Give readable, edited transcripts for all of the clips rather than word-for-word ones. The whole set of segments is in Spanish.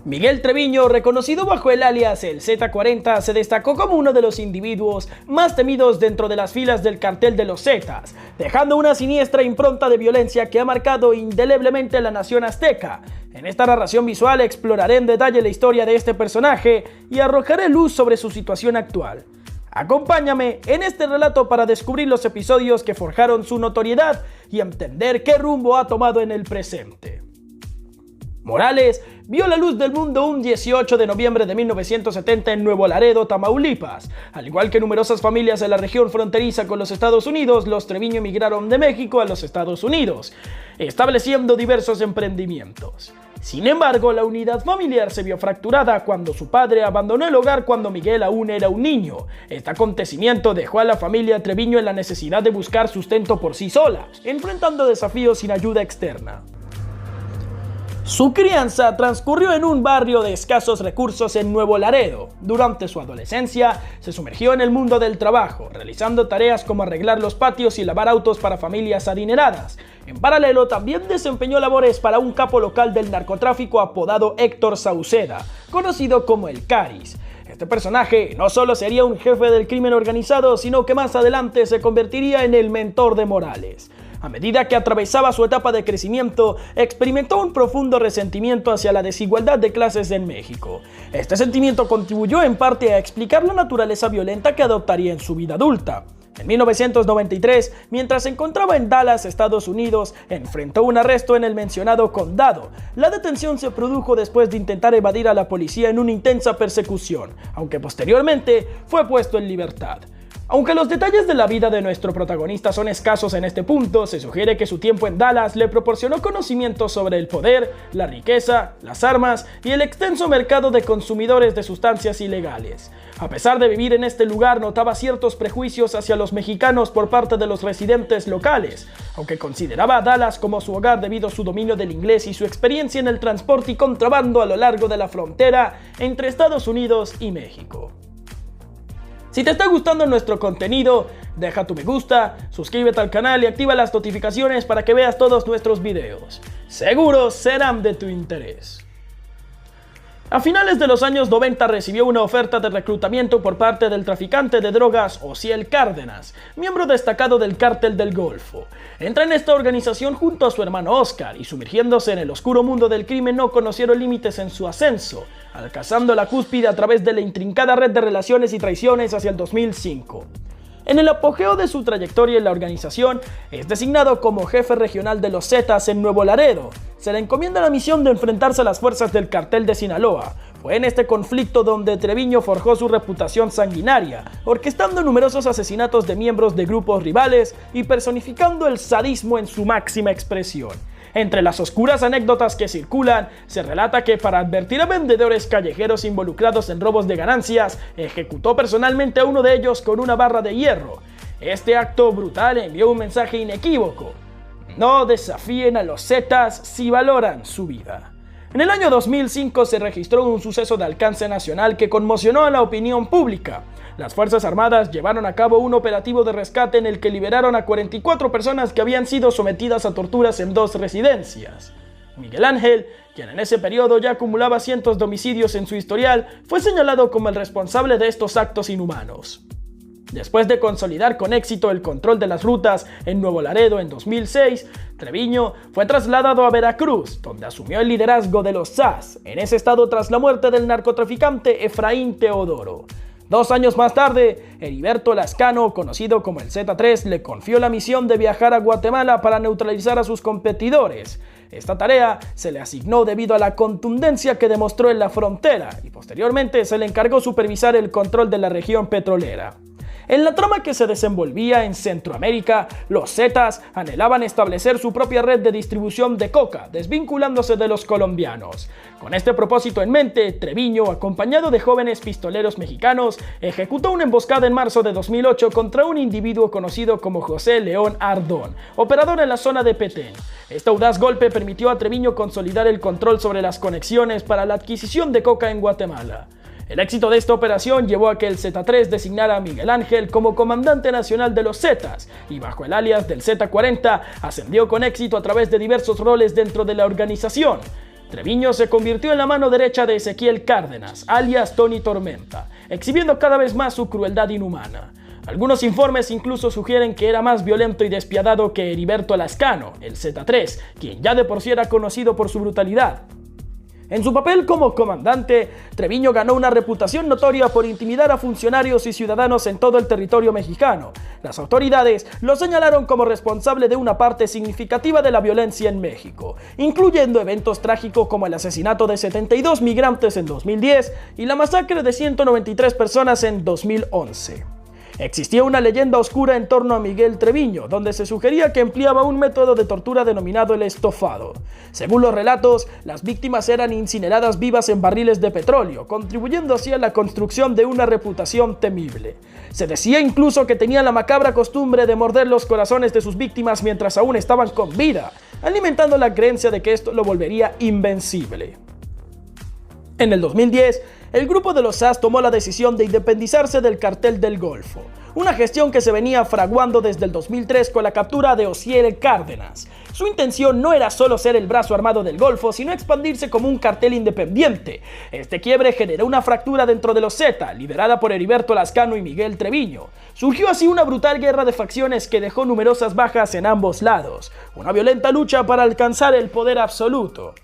Miguel Treviño, reconocido bajo el alias el Z40, se destacó como uno de los individuos más temidos dentro de las filas del cartel de los Zetas, dejando una siniestra impronta de violencia que ha marcado indeleblemente la nación azteca. En esta narración visual exploraré en detalle la historia de este personaje y arrojaré luz sobre su situación actual. Acompáñame en este relato para descubrir los episodios que forjaron su notoriedad y entender qué rumbo ha tomado en el presente. Morales vio la luz del mundo un 18 de noviembre de 1970 en Nuevo Laredo, Tamaulipas. Al igual que numerosas familias de la región fronteriza con los Estados Unidos, los Treviño emigraron de México a los Estados Unidos, estableciendo diversos emprendimientos. Sin embargo, la unidad familiar se vio fracturada cuando su padre abandonó el hogar cuando Miguel aún era un niño. Este acontecimiento dejó a la familia Treviño en la necesidad de buscar sustento por sí sola, enfrentando desafíos sin ayuda externa. Su crianza transcurrió en un barrio de escasos recursos en Nuevo Laredo. Durante su adolescencia, se sumergió en el mundo del trabajo, realizando tareas como arreglar los patios y lavar autos para familias adineradas. En paralelo, también desempeñó labores para un capo local del narcotráfico apodado Héctor Sauceda, conocido como el Caris. Este personaje no solo sería un jefe del crimen organizado, sino que más adelante se convertiría en el mentor de Morales. A medida que atravesaba su etapa de crecimiento, experimentó un profundo resentimiento hacia la desigualdad de clases en México. Este sentimiento contribuyó en parte a explicar la naturaleza violenta que adoptaría en su vida adulta. En 1993, mientras se encontraba en Dallas, Estados Unidos, enfrentó un arresto en el mencionado condado. La detención se produjo después de intentar evadir a la policía en una intensa persecución, aunque posteriormente fue puesto en libertad. Aunque los detalles de la vida de nuestro protagonista son escasos en este punto, se sugiere que su tiempo en Dallas le proporcionó conocimientos sobre el poder, la riqueza, las armas y el extenso mercado de consumidores de sustancias ilegales. A pesar de vivir en este lugar, notaba ciertos prejuicios hacia los mexicanos por parte de los residentes locales, aunque consideraba a Dallas como su hogar debido a su dominio del inglés y su experiencia en el transporte y contrabando a lo largo de la frontera entre Estados Unidos y México. Si te está gustando nuestro contenido, deja tu me gusta, suscríbete al canal y activa las notificaciones para que veas todos nuestros videos. Seguro serán de tu interés. A finales de los años 90 recibió una oferta de reclutamiento por parte del traficante de drogas Osiel Cárdenas, miembro destacado del Cártel del Golfo. Entra en esta organización junto a su hermano Oscar y, sumergiéndose en el oscuro mundo del crimen, no conocieron límites en su ascenso, alcanzando la cúspide a través de la intrincada red de relaciones y traiciones hacia el 2005. En el apogeo de su trayectoria en la organización, es designado como jefe regional de los Zetas en Nuevo Laredo. Se le encomienda la misión de enfrentarse a las fuerzas del cartel de Sinaloa. Fue en este conflicto donde Treviño forjó su reputación sanguinaria, orquestando numerosos asesinatos de miembros de grupos rivales y personificando el sadismo en su máxima expresión. Entre las oscuras anécdotas que circulan, se relata que para advertir a vendedores callejeros involucrados en robos de ganancias, ejecutó personalmente a uno de ellos con una barra de hierro. Este acto brutal envió un mensaje inequívoco: no desafíen a los Zetas si valoran su vida. En el año 2005 se registró un suceso de alcance nacional que conmocionó a la opinión pública. Las Fuerzas Armadas llevaron a cabo un operativo de rescate en el que liberaron a 44 personas que habían sido sometidas a torturas en 2 residencias. Miguel Ángel, quien en ese periodo ya acumulaba cientos de homicidios en su historial, fue señalado como el responsable de estos actos inhumanos. Después de consolidar con éxito el control de las rutas en Nuevo Laredo en 2006, Treviño fue trasladado a Veracruz, donde asumió el liderazgo de los SAS, en ese estado tras la muerte del narcotraficante Efraín Teodoro. 2 años más tarde, Heriberto Lascano, conocido como el Z3, le confió la misión de viajar a Guatemala para neutralizar a sus competidores. Esta tarea se le asignó debido a la contundencia que demostró en la frontera y posteriormente se le encargó supervisar el control de la región petrolera. En la trama que se desenvolvía en Centroamérica, los Zetas anhelaban establecer su propia red de distribución de coca, desvinculándose de los colombianos. Con este propósito en mente, Treviño, acompañado de jóvenes pistoleros mexicanos, ejecutó una emboscada en marzo de 2008 contra un individuo conocido como José León Ardón, operador en la zona de Petén. Este audaz golpe permitió a Treviño consolidar el control sobre las conexiones para la adquisición de coca en Guatemala. El éxito de esta operación llevó a que el Z3 designara a Miguel Ángel como comandante nacional de los Zetas y bajo el alias del Z40 ascendió con éxito a través de diversos roles dentro de la organización. Treviño se convirtió en la mano derecha de Ezequiel Cárdenas, alias Tony Tormenta, exhibiendo cada vez más su crueldad inhumana. Algunos informes incluso sugieren que era más violento y despiadado que Heriberto Lascano, el Z3, quien ya de por sí era conocido por su brutalidad. En su papel como comandante, Treviño ganó una reputación notoria por intimidar a funcionarios y ciudadanos en todo el territorio mexicano. Las autoridades lo señalaron como responsable de una parte significativa de la violencia en México, incluyendo eventos trágicos como el asesinato de 72 migrantes en 2010 y la masacre de 193 personas en 2011. Existía una leyenda oscura en torno a Miguel Treviño, donde se sugería que empleaba un método de tortura denominado el estofado. Según los relatos, las víctimas eran incineradas vivas en barriles de petróleo, contribuyendo así a la construcción de una reputación temible. Se decía incluso que tenía la macabra costumbre de morder los corazones de sus víctimas mientras aún estaban con vida, alimentando la creencia de que esto lo volvería invencible. En el 2010, el grupo de los SAS tomó la decisión de independizarse del Cartel del Golfo, una gestión que se venía fraguando desde el 2003 con la captura de Osiel Cárdenas. Su intención no era solo ser el brazo armado del Golfo, sino expandirse como un cartel independiente. Este quiebre generó una fractura dentro de los Z, liderada por Heriberto Lascano y Miguel Treviño. Surgió así una brutal guerra de facciones que dejó numerosas bajas en ambos lados, una violenta lucha para alcanzar el poder absoluto.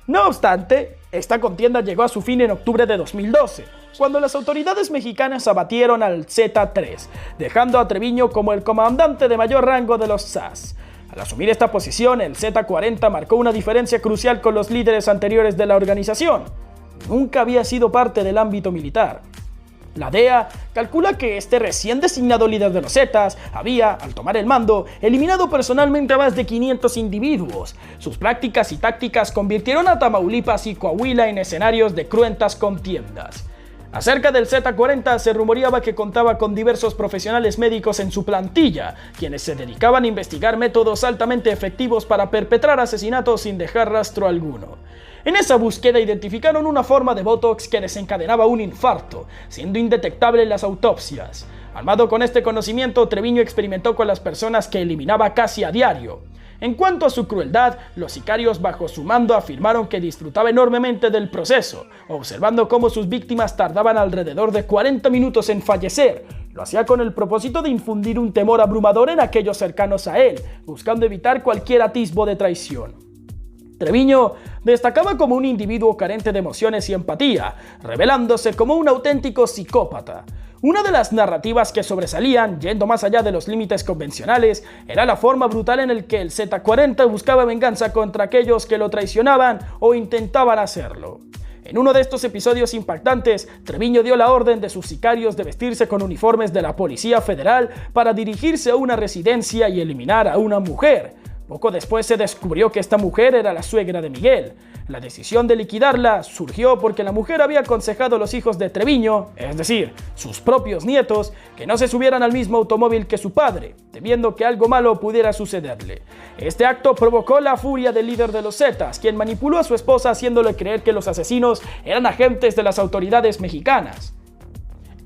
No obstante, esta contienda llegó a su fin en octubre de 2012, cuando las autoridades mexicanas abatieron al Z3, dejando a Treviño como el comandante de mayor rango de los SAS. Al asumir esta posición, el Z40 marcó una diferencia crucial con los líderes anteriores de la organización. Nunca había sido parte del ámbito militar. La DEA calcula que este recién designado líder de los Zetas había, al tomar el mando, eliminado personalmente a más de 500 individuos. Sus prácticas y tácticas convirtieron a Tamaulipas y Coahuila en escenarios de cruentas contiendas. Acerca del Z40 se rumoreaba que contaba con diversos profesionales médicos en su plantilla, quienes se dedicaban a investigar métodos altamente efectivos para perpetrar asesinatos sin dejar rastro alguno. En esa búsqueda identificaron una forma de Botox que desencadenaba un infarto, siendo indetectable en las autopsias. Armado con este conocimiento, Treviño experimentó con las personas que eliminaba casi a diario. En cuanto a su crueldad, los sicarios bajo su mando afirmaron que disfrutaba enormemente del proceso, observando cómo sus víctimas tardaban alrededor de 40 minutos en fallecer. Lo hacía con el propósito de infundir un temor abrumador en aquellos cercanos a él, buscando evitar cualquier atisbo de traición. Treviño destacaba como un individuo carente de emociones y empatía, revelándose como un auténtico psicópata. Una de las narrativas que sobresalían, yendo más allá de los límites convencionales, era la forma brutal en la que el Z40 buscaba venganza contra aquellos que lo traicionaban o intentaban hacerlo. En uno de estos episodios impactantes, Treviño dio la orden de sus sicarios de vestirse con uniformes de la Policía Federal para dirigirse a una residencia y eliminar a una mujer. Poco después se descubrió que esta mujer era la suegra de Miguel. La decisión de liquidarla surgió porque la mujer había aconsejado a los hijos de Treviño, es decir, sus propios nietos, que no se subieran al mismo automóvil que su padre, temiendo que algo malo pudiera sucederle. Este acto provocó la furia del líder de los Zetas, quien manipuló a su esposa haciéndole creer que los asesinos eran agentes de las autoridades mexicanas.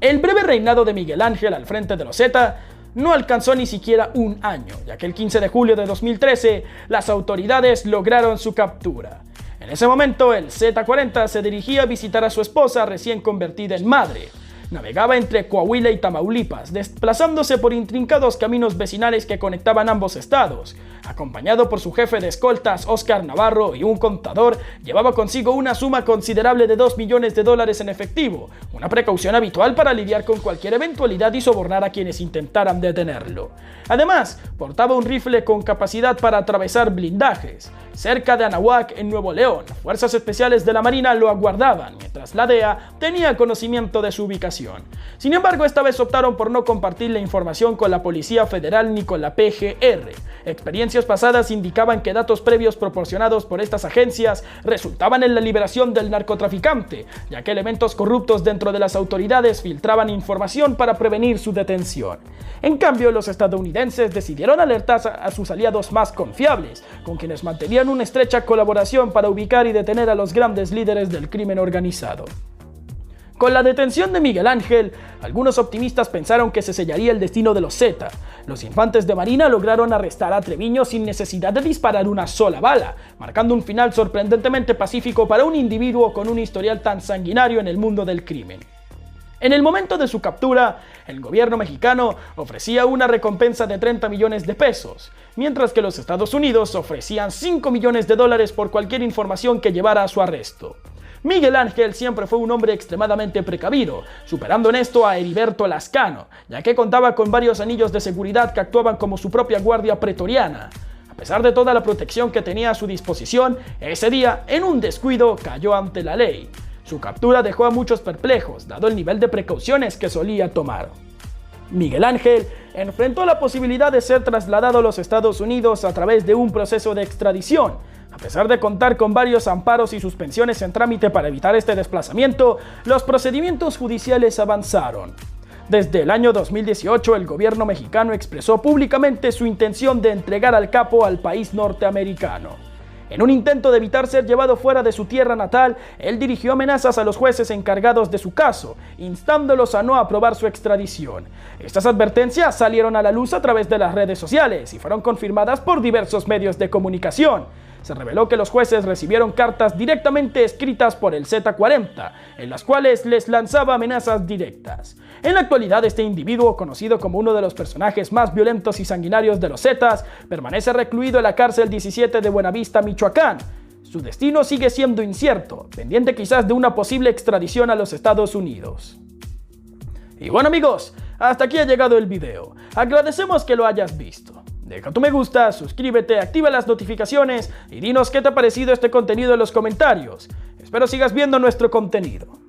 El breve reinado de Miguel Ángel al frente de los Zeta no alcanzó ni siquiera un año, ya que el 15 de julio de 2013 las autoridades lograron su captura. En ese momento el Z40 se dirigía a visitar a su esposa recién convertida en madre. Navegaba entre Coahuila y Tamaulipas, desplazándose por intrincados caminos vecinales que conectaban ambos estados. Acompañado por su jefe de escoltas, Oscar Navarro, y un contador, llevaba consigo una suma considerable de $2 millones en efectivo, una precaución habitual para lidiar con cualquier eventualidad y sobornar a quienes intentaran detenerlo. Además, portaba un rifle con capacidad para atravesar blindajes. Cerca de Anahuac, en Nuevo León, fuerzas especiales de la Marina lo aguardaban, mientras la DEA tenía conocimiento de su ubicación. Sin embargo, esta vez optaron por no compartir la información con la Policía Federal ni con la PGR. Experiencias pasadas indicaban que datos previos proporcionados por estas agencias resultaban en la liberación del narcotraficante, ya que elementos corruptos dentro de las autoridades filtraban información para prevenir su detención. En cambio, los estadounidenses decidieron alertar a sus aliados más confiables, con quienes mantenían una estrecha colaboración para ubicar y detener a los grandes líderes del crimen organizado. Con la detención de Miguel Ángel, algunos optimistas pensaron que se sellaría el destino de los Z. Los infantes de Marina lograron arrestar a Treviño sin necesidad de disparar una sola bala, marcando un final sorprendentemente pacífico para un individuo con un historial tan sanguinario en el mundo del crimen. En el momento de su captura, el gobierno mexicano ofrecía una recompensa de 30 millones de pesos, mientras que los Estados Unidos ofrecían 5 millones de dólares por cualquier información que llevara a su arresto. Miguel Ángel siempre fue un hombre extremadamente precavido, superando en esto a Heriberto Lascano, ya que contaba con varios anillos de seguridad que actuaban como su propia guardia pretoriana. A pesar de toda la protección que tenía a su disposición, ese día, en un descuido, cayó ante la ley. Su captura dejó a muchos perplejos, dado el nivel de precauciones que solía tomar. Miguel Ángel enfrentó la posibilidad de ser trasladado a los Estados Unidos a través de un proceso de extradición. A pesar de contar con varios amparos y suspensiones en trámite para evitar este desplazamiento, los procedimientos judiciales avanzaron. Desde el año 2018, el gobierno mexicano expresó públicamente su intención de entregar al capo al país norteamericano. En un intento de evitar ser llevado fuera de su tierra natal, él dirigió amenazas a los jueces encargados de su caso, instándolos a no aprobar su extradición. Estas advertencias salieron a la luz a través de las redes sociales y fueron confirmadas por diversos medios de comunicación. Se reveló que los jueces recibieron cartas directamente escritas por el Z40, en las cuales les lanzaba amenazas directas. En la actualidad, este individuo, conocido como uno de los personajes más violentos y sanguinarios de los Zetas, permanece recluido en la cárcel 17 de Buenavista, Michoacán. Su destino sigue siendo incierto, pendiente quizás de una posible extradición a los Estados Unidos. Y bueno amigos, hasta aquí ha llegado el video. Agradecemos que lo hayas visto. Deja tu me gusta, suscríbete, activa las notificaciones y dinos qué te ha parecido este contenido en los comentarios. Espero sigas viendo nuestro contenido.